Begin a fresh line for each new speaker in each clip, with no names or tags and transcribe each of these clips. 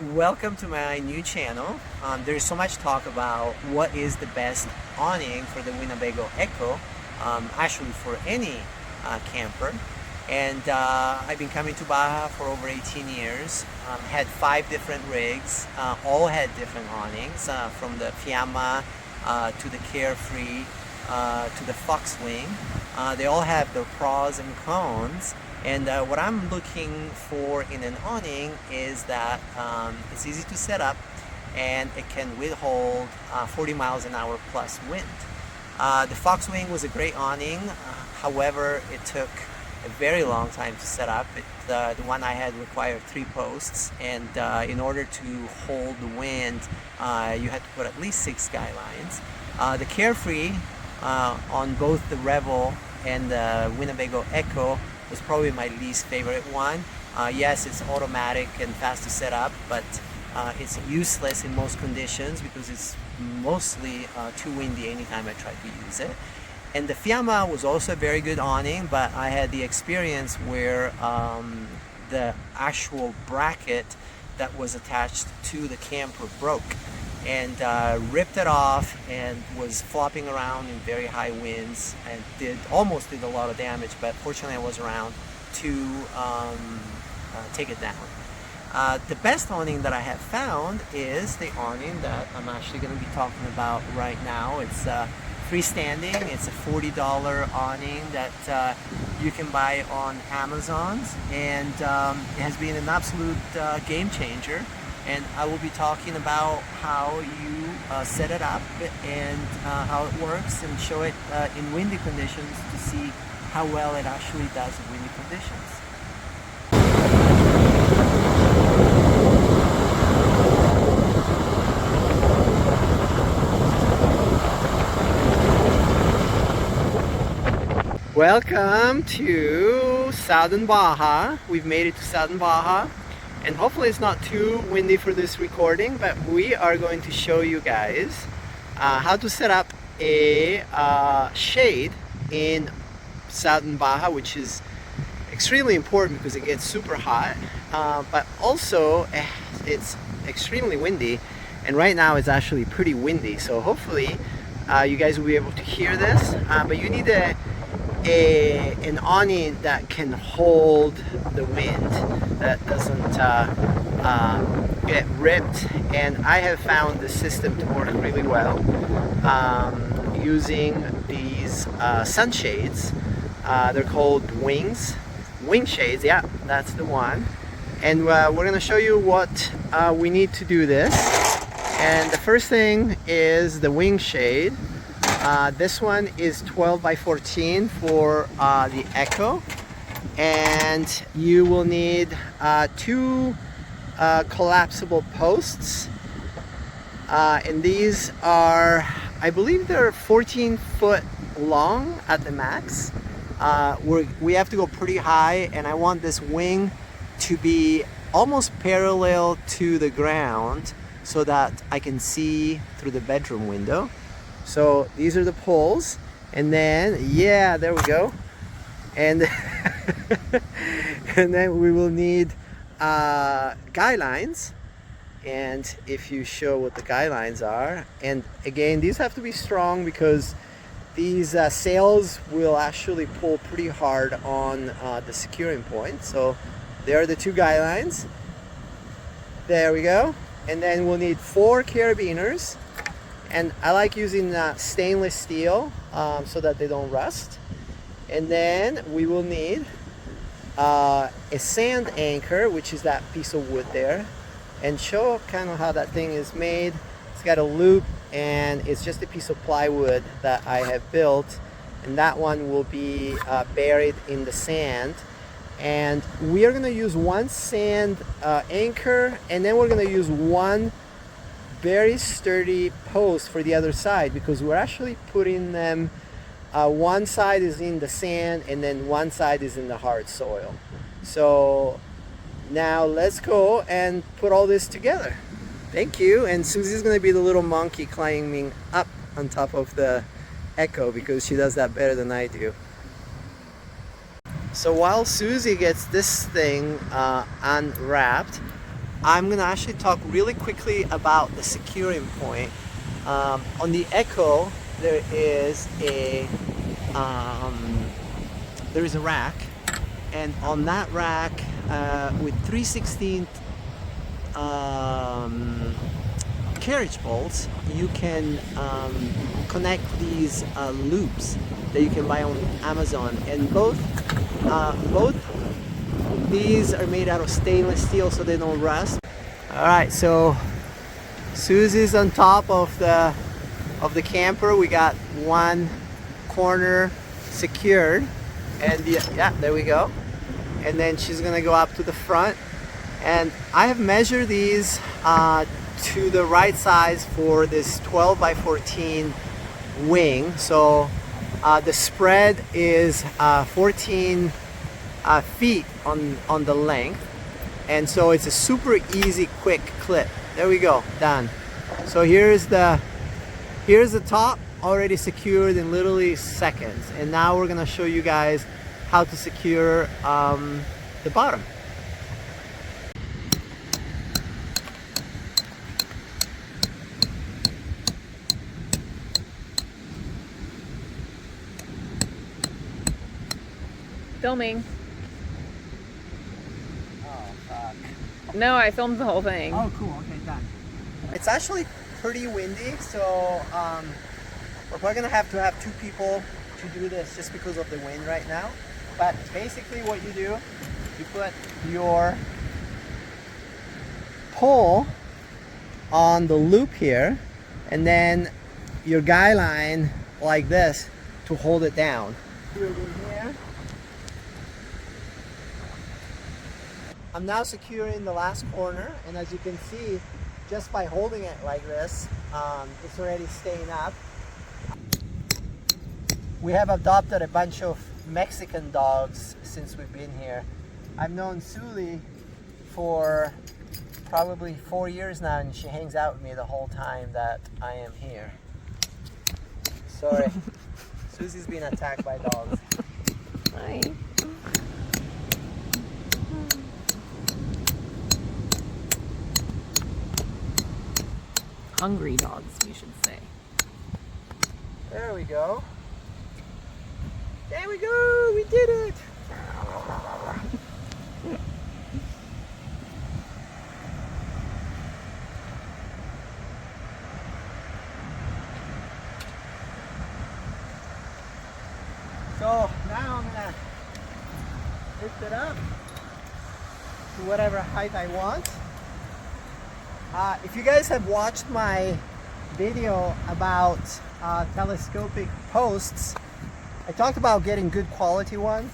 Welcome to my new channel. There's so much talk about what is the best awning for the Winnebago Echo, actually for any camper. And I've been coming to Baja for over 18 years. Had 5 different rigs, all had different awnings, from the Fiamma to the Carefree to the Foxwing. They all have their pros and cons. And what I'm looking for in an awning is that it's easy to set up and it can withhold 40 miles an hour plus wind. The Foxwing was a great awning, however it took a very long time to set up. The one I had required 3 posts, and in order to hold the wind you had to put at least 6 guy lines. The Carefree on both the Revel and the Winnebago Echo was probably my least favorite one. Yes, it's automatic and fast to set up, but it's useless in most conditions because it's mostly too windy anytime I try to use it. And the Fiamma was also a very good awning, but I had the experience where the actual bracket that was attached to the camper broke and ripped it off and was flopping around in very high winds and almost did a lot of damage, but fortunately I was around to take it down. The best awning that I have found is the awning that I'm actually going to be talking about right now. It's freestanding. It's a $40 awning that you can buy on Amazon, and it has been an absolute game changer. And I will be talking about how you set it up and how it works, and show it in windy conditions to see how well it actually does in windy conditions. Welcome to Southern Baja. We've made it to Southern Baja. And hopefully it's not too windy for this recording, but we are going to show you guys how to set up a shade in Southern Baja, which is extremely important because it gets super hot, but also it's extremely windy, and right now it's actually pretty windy, so hopefully you guys will be able to hear this, but you need an awning that can hold the wind, that doesn't get ripped. And I have found the system to work really well using these sunshades. They're called wing shades. Yeah, that's the one. And we're going to show you what we need to do this. And the first thing is the wing shade. This one is 12 by 14 for the Echo, and you will need 2 collapsible posts, and these are, I believe they're 14 foot long at the max. We have to go pretty high, and I want this wing to be almost parallel to the ground so that I can see through the bedroom window. So these are the poles, and then, yeah, there we go. And and then we will need guy lines. And if you show what the guy lines are, and again, these have to be strong because these sails will actually pull pretty hard on the securing point. So there are the 2 guy lines. There we go. And then we'll need 4 carabiners. And I like using stainless steel so that they don't rust. And then we will need a sand anchor, which is that piece of wood there, and show kind of how that thing is made. It's got a loop, and it's just a piece of plywood that I have built, and that one will be buried in the sand. And we are going to use 1 sand anchor, and then we're going to use 1 very sturdy post for the other side, because we're actually putting them, one side is in the sand and then one side is in the hard soil. So now let's go and put all this together. Thank you. And Susie's going to be the little monkey climbing up on top of the Echo because she does that better than I do. So while Susie gets this thing unwrapped, I'm gonna actually talk really quickly about the securing point. On the Echo, there is a rack, and on that rack with 3/16 carriage bolts, you can connect these loops that you can buy on Amazon, and both these are made out of stainless steel so they don't rust. All right, so Susie's on top of the camper. We got one corner secured, and yeah, there we go. And then she's gonna go up to the front, and I have measured these to the right size for this 12 by 14 wing. So the spread is 14 feet on the length, and so it's a super easy, quick clip. There we go, done. So here's the top, already secured in literally seconds, and now we're gonna show you guys how to secure the bottom.
Filming.
Oh, fuck.
No, I filmed the whole thing.
Oh, cool. Okay, done. It's actually pretty windy, so we're probably gonna have to have two people to do this just because of the wind right now. But basically what you do, you put your pole on the loop here, and then your guy line like this to hold it down. Do it in here. I'm now securing the last corner, and as you can see, just by holding it like this, it's already staying up. We have adopted a bunch of Mexican dogs since we've been here. I've known Suli for probably 4 years now, and she hangs out with me the whole time that I am here. Sorry. Susie's been attacked by dogs.
Hi. Hungry dogs, you should say.
There we go. There we go, we did it! So now I'm gonna lift it up to whatever height I want. If you guys have watched my video about telescopic posts, I talked about getting good quality ones,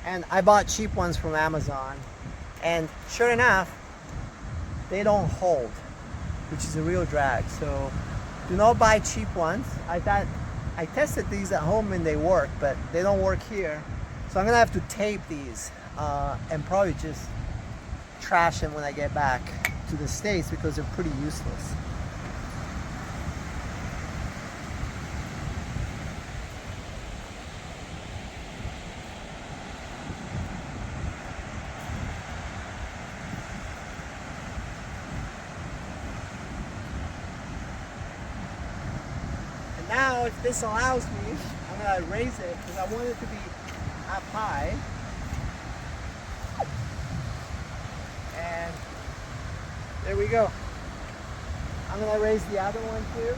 and I bought cheap ones from Amazon, and sure enough, they don't hold, which is a real drag. So do not buy cheap ones. I tested these at home and they work, but they don't work here. So I'm gonna have to tape these and probably just trash them when I get back to the States because they're pretty useless. And now, if this allows me, I'm gonna raise it because I want it to be up high. And there we go. I'm gonna raise the other one too.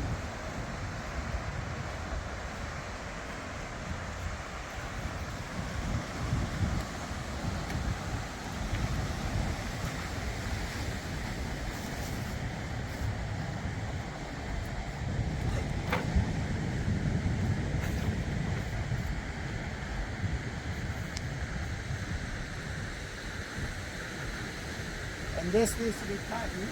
And this needs to be tightened.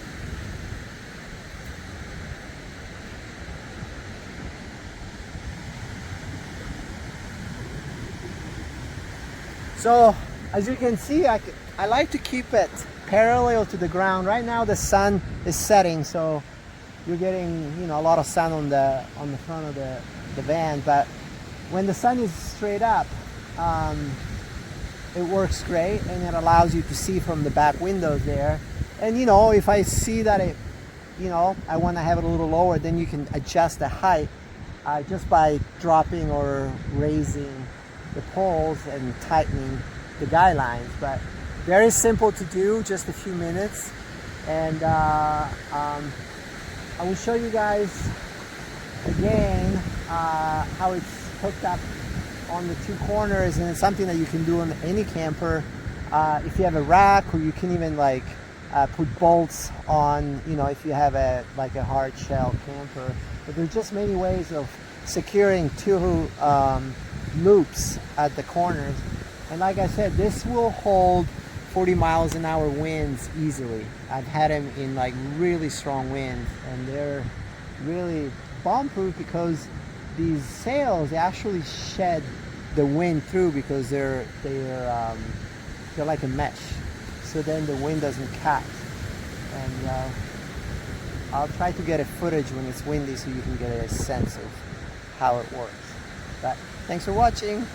So as you can see, I like to keep it parallel to the ground. Right now the sun is setting, so you're getting a lot of sun on the front of the van. But when the sun is straight up, it works great, and it allows you to see from the back windows there. And you know, if I see that it, you know, I want to have it a little lower, then you can adjust the height just by dropping or raising the poles and tightening the guy lines. But very simple to do, just a few minutes. And I will show you guys again how it's hooked up on the two corners, and it's something that you can do on any camper. If you have a rack, or you can even like put bolts on, you know, if you have a hard shell camper. But there's just many ways of securing two loops at the corners. And like I said, this will hold 40 miles an hour winds easily. I've had them in like really strong winds, and they're really bomb-proof because these sails, they actually shed the wind through because they're like a mesh. So then the wind doesn't catch. And I'll try to get a footage when it's windy so you can get a sense of how it works. But thanks for watching.